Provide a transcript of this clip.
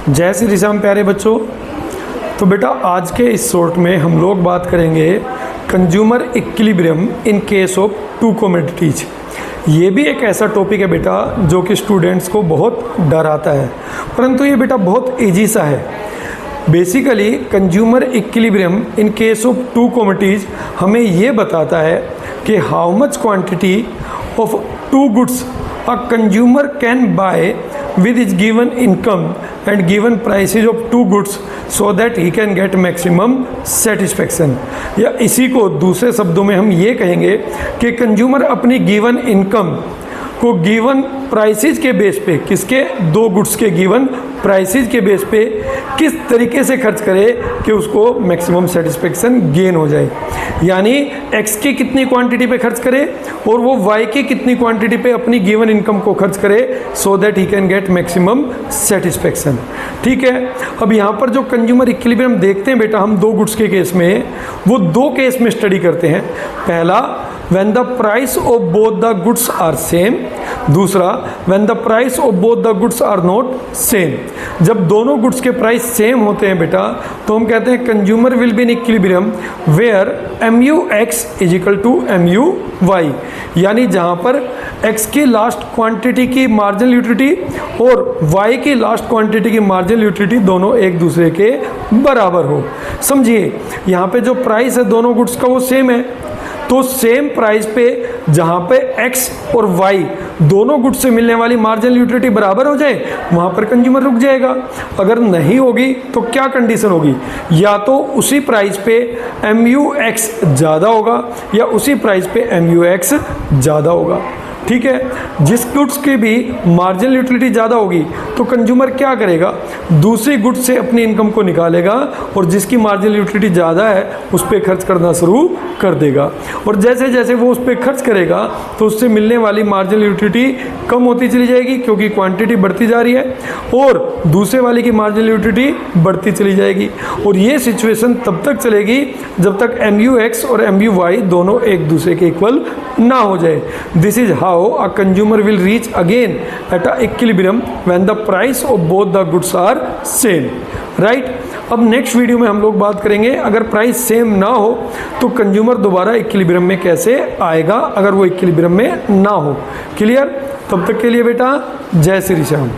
जय श्री राम प्यारे बच्चों। तो बेटा आज के इस शॉर्ट में हम लोग बात करेंगे consumer equilibrium in case of two commodities. ये भी एक ऐसा टॉपिक है बेटा जो कि स्टूडेंट्स को बहुत डराता है, परंतु ये बेटा बहुत ईजी सा है। Basically consumer equilibrium in case of two commodities हमें ये बताता है कि how much quantity of two goods a consumer can buy with his given income and given prices of two goods so that he can get maximum satisfaction। या इसी को दूसरे शब्दों में हम ये कहेंगे कि कंज्यूमर अपनी गिवन इनकम को गिवन प्राइसेस के बेस पे, किसके, दो गुड्स के गिवन प्राइसेस के बेस पे किस तरीके से खर्च करे कि उसको मैक्सिमम सेटिस्फेक्शन गेन हो जाए। यानी एक्स की कितनी क्वांटिटी पे खर्च करे और वो वाई की कितनी क्वांटिटी पे अपनी गिवन इनकम को खर्च करे so that he can get maximum satisfaction. ठीक है। अब यहाँ पर जो कंज्यूमर इक्विलिब्रियम देखते हैं बेटा हम दो गुड्स के केस में, वो दो केस में स्टडी करते हैं। पहला when the price of both the goods are same, दूसरा when the price of both the goods are not same। जब दोनों गुड्स के प्राइस सेम होते हैं बेटा तो हम कहते हैं consumer will be in equilibrium where MUX is equal to MUY। यानी जहाँ पर X की लास्ट क्वांटिटी की मार्जिनल यूटिलिटी और Y की लास्ट क्वांटिटी की मार्जिनल यूटिलिटी दोनों एक दूसरे के बराबर हो। समझिए यहाँ पे जो प्राइस है दोनों गुड्स का वो सेम है, तो सेम प्राइस पे जहाँ पे X और Y दोनों गुड्स से मिलने वाली मार्जिनल यूटिलिटी बराबर हो जाए वहाँ पर कंज्यूमर रुक जाएगा। अगर नहीं होगी तो क्या कंडीशन होगी, या तो उसी प्राइस पे MUX ज़्यादा होगा या उसी प्राइस पे MUX ज़्यादा होगा। ठीक है। जिस गुड्स की भी मार्जिनल यूटिलिटी ज़्यादा होगी तो कंज्यूमर क्या करेगा, दूसरी गुड्स से अपनी इनकम को निकालेगा और जिसकी मार्जिनल यूटिलिटी ज़्यादा है उस पर खर्च करना शुरू कर देगा। और जैसे जैसे वो उस पर खर्च करेगा तो उससे मिलने वाली मार्जिनल यूटिलिटी कम होती चली जाएगी क्योंकि क्वांटिटी बढ़ती जा रही है और दूसरे वाले की मार्जिनल यूटिलिटी बढ़ती चली जाएगी। और ये सिचुएशन तब तक चलेगी जब तक MUX और MUY दोनों एक दूसरे के इक्वल ना हो जाए। This is how a consumer will reach again at a equilibrium when the price of both the goods are same, right? अब नेक्स्ट वीडियो में हम लोग बात करेंगे अगर प्राइस सेम ना हो तो कंज्यूमर दोबारा इक्विलिब्रियम में कैसे आएगा अगर वो इक्विलिब्रियम में ना हो। क्लियर? तब तक के लिए बेटा जय श्री राम।